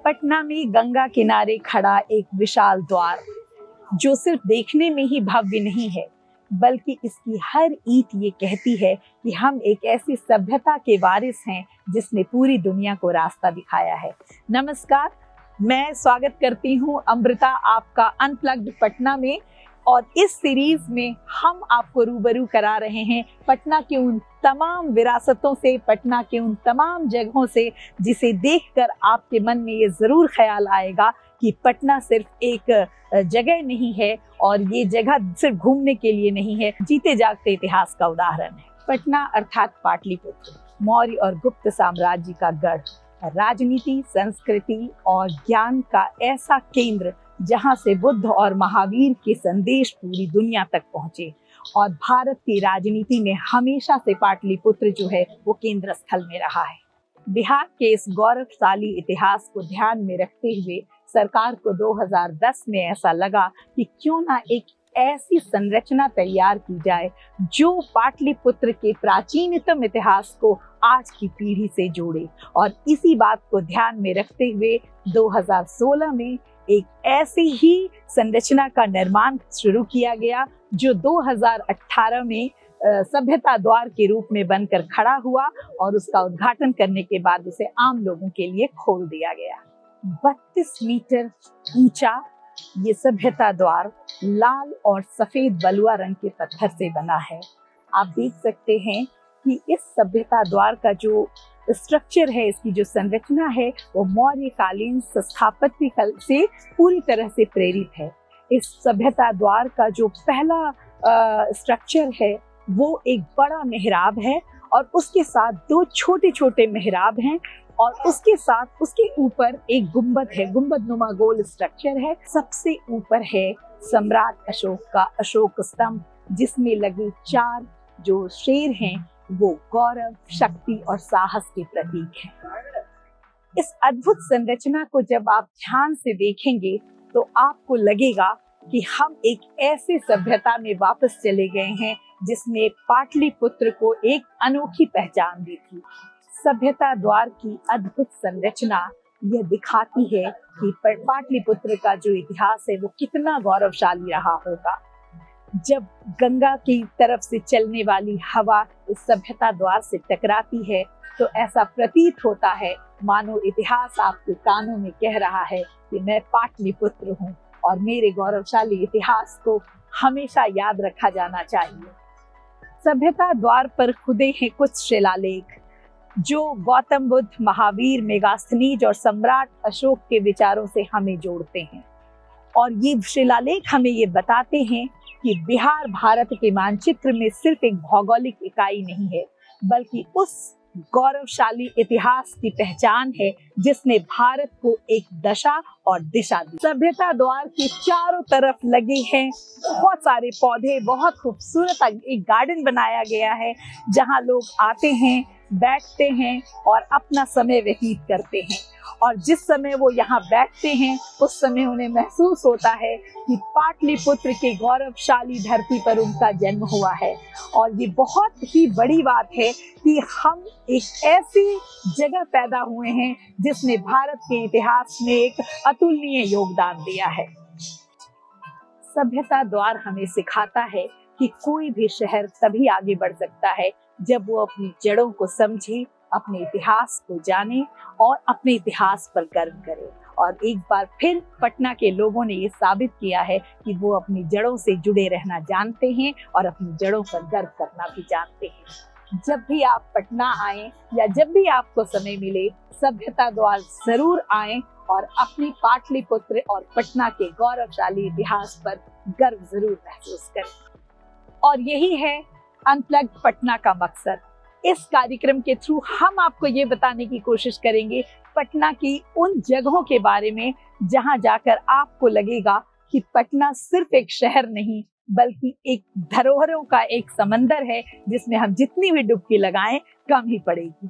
पटना में गंगा किनारे खड़ा एक विशाल द्वार, जो सिर्फ देखने में ही भव्य नहीं है, बल्कि इसकी हर ईंट ये कहती है कि हम एक ऐसी सभ्यता के वारिस हैं जिसने पूरी दुनिया को रास्ता दिखाया है। नमस्कार, मैं स्वागत करती हूँ अमृता आपका अनप्लग्ड पटना में। और इस सीरीज में हम आपको रूबरू करा रहे हैं पटना के उन तमाम विरासतों से, पटना के उन तमाम जगहों से जिसे देखकर आपके मन में ये ज़रूर ख्याल आएगा कि पटना सिर्फ एक जगह नहीं है और ये जगह सिर्फ घूमने के लिए नहीं है, जीते जागते इतिहास का उदाहरण है। पटना अर्थात पाटलिपुत्र मौर्य और गुप्त साम्राज्य का गढ़, राजनीति, संस्कृति और ज्ञान का ऐसा केंद्र जहां से बुद्ध और महावीर के संदेश पूरी दुनिया तक पहुंचे। और भारत की राजनीति में हमेशा से पाटलिपुत्र जो है वो केंद्र स्थल में रहा है। बिहार के इस गौरवशाली इतिहास को ध्यान में रखते हुए सरकार को 2010 में ऐसा लगा कि क्यों ना एक ऐसी संरचना तैयार की जाए जो पाटलिपुत्र के प्राचीनतम इतिहास को आज की पीढ़ी से जोड़े। और इसी बात को ध्यान में रखते हुए 2016 में एक ऐसी ही संरचना का निर्माण शुरू किया गया जो 2018 में सभ्यता द्वार के रूप में बनकर खड़ा हुआ और उसका उद्घाटन करने के बाद उसे आम लोगों के लिए खोल दिया गया। 32 मीटर ऊंचा ये सभ्यता द्वार लाल और सफेद बलुआ रंग के पत्थर से बना है। आप देख सकते हैं कि इस सभ्यता द्वार का जो स्ट्रक्चर है, इसकी जो संरचना है वो मौर्य कालीन स्थापत्य कला से पूरी तरह से प्रेरित है। इस सभ्यता द्वार का जो पहला स्ट्रक्चर है वो एक बड़ा मेहराब है और उसके साथ दो छोटे छोटे मेहराब हैं और उसके साथ उसके ऊपर एक गुंबद है, गुंबद नुमा गोल स्ट्रक्चर है। सबसे ऊपर है सम्राट अशोक का अशोक स्तंभ, जिसमें लगे 4 जो शेर हैं वो गौरव, शक्ति और साहस के प्रतीक हैं। इस अद्भुत संरचना को जब आप ध्यान से देखेंगे तो आपको लगेगा कि हम एक ऐसे सभ्यता में वापस चले गए हैं जिसने पाटलिपुत्र को एक अनोखी पहचान दी थी। सभ्यता द्वार की अद्भुत संरचना यह दिखाती है कि पाटलिपुत्र का जो इतिहास है वो कितना गौरवशाली रहा होगा। जब गंगा की तरफ से चलने वाली हवा इस सभ्यता द्वार से टकराती है तो ऐसा प्रतीत होता है मानो इतिहास आपके कानों में कह रहा है कि मैं पाटलिपुत्र हूँ और मेरे गौरवशाली इतिहास को हमेशा याद रखा जाना चाहिए। सभ्यता द्वार पर खुदे हैं कुछ शिलालेख जो गौतम बुद्ध, महावीर, मेगास्थनीज और सम्राट अशोक के विचारों से हमें जोड़ते हैं। और ये शिलालेख हमें ये बताते हैं कि बिहार भारत के मानचित्र में सिर्फ एक भौगोलिक इकाई नहीं है, बल्कि उस गौरवशाली इतिहास की पहचान है जिसने भारत को एक दशा और दिशा दी। सभ्यता द्वार के चारों तरफ लगे हैं बहुत सारे पौधे, बहुत खूबसूरत एक गार्डन बनाया गया है जहां लोग आते हैं, बैठते हैं और अपना समय व्यतीत करते हैं। और जिस समय वो यहाँ बैठते हैं उस समय उन्हें महसूस होता है कि पाटलिपुत्र के गौरवशाली धरती पर उनका जन्म हुआ है। और ये बहुत ही बड़ी बात है कि हम एक ऐसी जगह पैदा हुए हैं जिसने भारत के इतिहास में एक अतुलनीय योगदान दिया है। सभ्यता द्वार हमें सिखाता है कि कोई भी शहर तभी आगे बढ़ सकता है जब वो अपनी जड़ों को समझे, अपने इतिहास को जाने और अपने इतिहास पर गर्व करे। और एक बार फिर पटना के लोगों ने ये साबित किया है कि वो अपनी जड़ों से जुड़े रहना जानते हैं और अपनी जड़ों पर गर्व करना भी जानते हैं। जब भी आप पटना आएं या जब भी आपको समय मिले, सभ्यता द्वार जरूर आएं और अपनी पाटलिपुत्र और पटना के गौरवशाली इतिहास पर गर्व जरूर महसूस करें। और यही है अनप्लग्ड पटना का मकसद। इस कार्यक्रम के थ्रू हम आपको ये बताने की कोशिश करेंगे पटना की उन जगहों के बारे में जहां जाकर आपको लगेगा कि पटना सिर्फ एक शहर नहीं बल्कि एक धरोहरों का एक समंदर है जिसमें हम जितनी भी डुबकी लगाएं कम ही पड़ेगी।